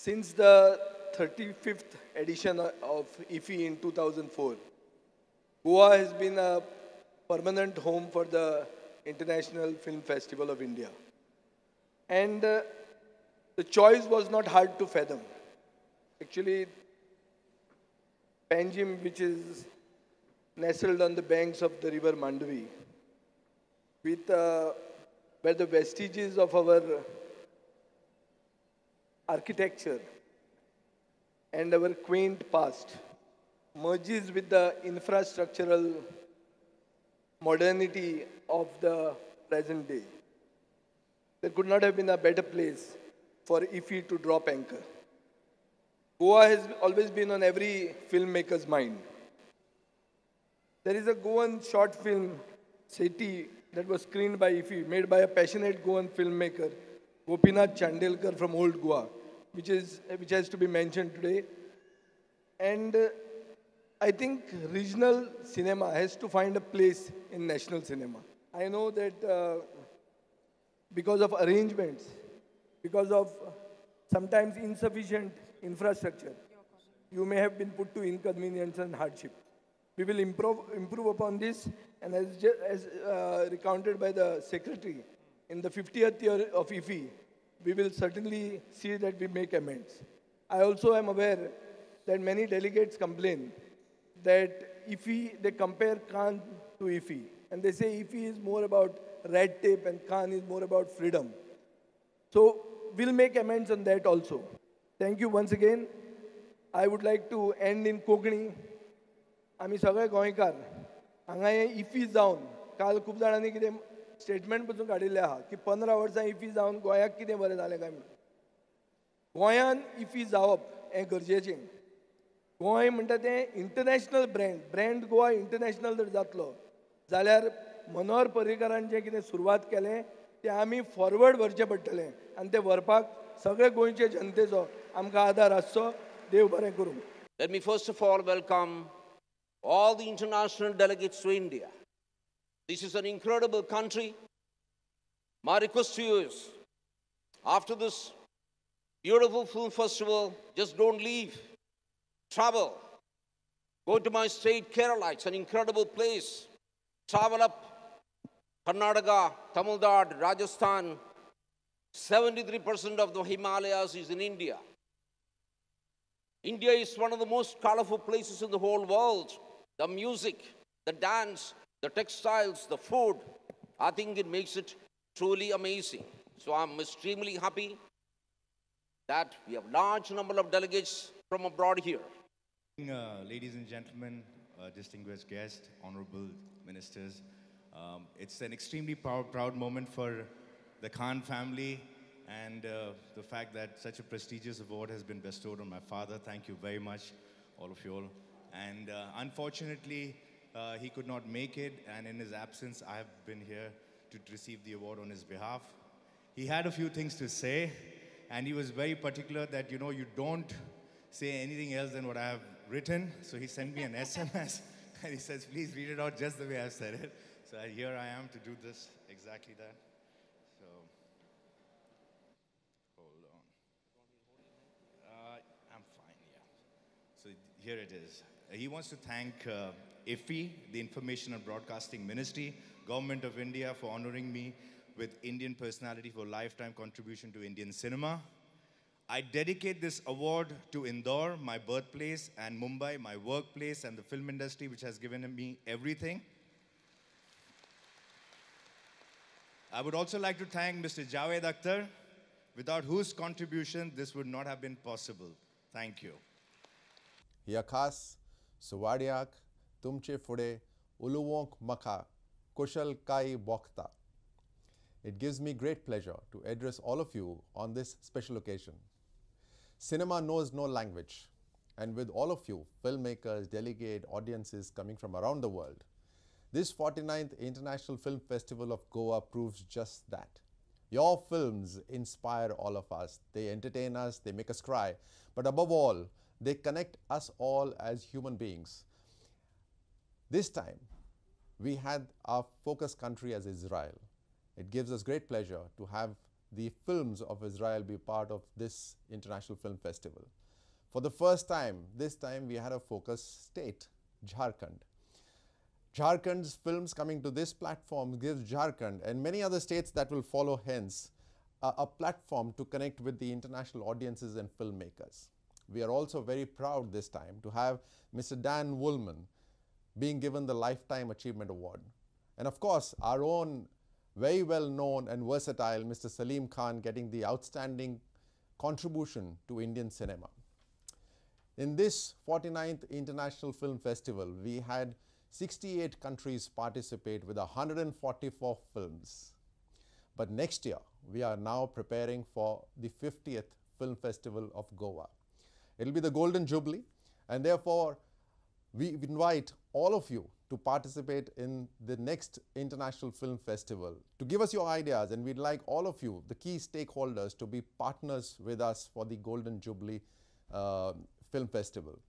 Since the 35th edition of Iffi in 2004, Goa has been a permanent home for the International Film Festival of India. And the choice was not hard to fathom. Actually, Panjim, which is nestled on the banks of the river Mandavi, with where the vestiges of our architecture and our quaint past merges with the infrastructural modernity of the present day. There could not have been a better place for Iffi to drop anchor. Goa has always been on every filmmaker's mind. There is a Goan short film, Seti, that was screened by Iffi, made by a passionate Goan filmmaker, Gopinath Chandelkar from Old Goa, which has to be mentioned today. And I think regional cinema has to find a place in national cinema. I know that because of arrangements, because of sometimes insufficient infrastructure, you may have been put to inconvenience and hardship. We will improve upon this, and as recounted by the secretary, in the 50th year of Iffi, we will certainly see that we make amends. I also am aware that many delegates complain that Iffi, they compare Khan to Iffi, and they say Iffi is more about red tape and Khan is more about freedom. So we'll make amends on that also. Thank you once again. I would like to end in Kokani. आम्ही सगळे गोंयकार हांगा हे IFFI जावन काल खूब जाणांनी कितें statement पसून काडिल्लें आहा की 15 वर्सां इफी जावन गोंयाक कितें बरें जालें काय म्हणून गोंयान इफी जावप हें गरजेचें गोंय म्हणटा तें इंटरनॅशनल ब्रँड गोवा इंटरनॅशनल जर जातलो जाल्यार मनोहर पर्रीकारान जें कितें सुरवात केलें तें आमी फॉरवर्ड व्हरचें पडटलें आनी तें व्हरपाक सगळे गोंयचे जनतेचो आमकां आदार आसचो देव बरें करूं. Let me first of all welcome all the international delegates to India. This is an incredible country. My request to you is, after this beautiful film festival, just don't leave. Travel. Go to my state, Kerala. It's an incredible place. Travel up Karnataka, Tamil Nadu, Rajasthan. 73% of the Himalayas is in India. India is one of the most colorful places in the whole world. The music, the dance, the textiles, the food, I think it makes it truly amazing. So I'm extremely happy that we have large number of delegates from abroad here. Ladies and gentlemen, distinguished guests, honorable ministers, it's an extremely proud moment for the Khan family and the fact that such a prestigious award has been bestowed on my father. Thank you very much, all of you all. And unfortunately, he could not make it, and in his absence, I have been here to receive the award on his behalf. He had a few things to say, and he was very particular that, you know, you don't say anything else than what I have written. So he sent me an SMS, and he says, please read it out just the way I've said it. So here I am to do this, exactly that. So, hold on. I'm fine, yeah. So here it is. He wants to thank Iffi, the Information and Broadcasting Ministry, Government of India for honoring me with Indian Personality for Lifetime Contribution to Indian Cinema. I dedicate this award to Indore, my birthplace, and Mumbai, my workplace, and the film industry, which has given me everything. I would also like to thank Mr. Javed Akhtar, without whose contribution this would not have been possible. Thank you. Yakas Suwadiak, Tumche Fude, Uluwonk Maka, Kushal Kai Bokta. It gives me great pleasure to address all of you on this special occasion. Cinema knows no language, and with all of you, filmmakers, delegate, audiences coming from around the world, this 49th International Film Festival of Goa proves just that. Your films inspire all of us. They entertain us, they make us cry, but above all, they connect us all as human beings. This time, we had our focus country as Israel. It gives us great pleasure to have the films of Israel be part of this International Film Festival. For the first time, this time we had a focus state, Jharkhand. Jharkhand's films coming to this platform gives Jharkhand and many other states that will follow hence a platform to connect with the international audiences and filmmakers. We are also very proud this time to have Mr. Dan Woolman being given the Lifetime Achievement Award. And of course, our own very well known and versatile Mr. Salim Khan getting the outstanding contribution to Indian cinema. In this 49th International Film Festival, we had 68 countries participate with 144 films. But next year, we are now preparing for the 50th Film Festival of Goa. It will be the Golden Jubilee, and therefore, we invite all of you to participate in the next International Film Festival, to give us your ideas, and we'd like all of you, the key stakeholders, to be partners with us for the Golden Jubilee Film Festival.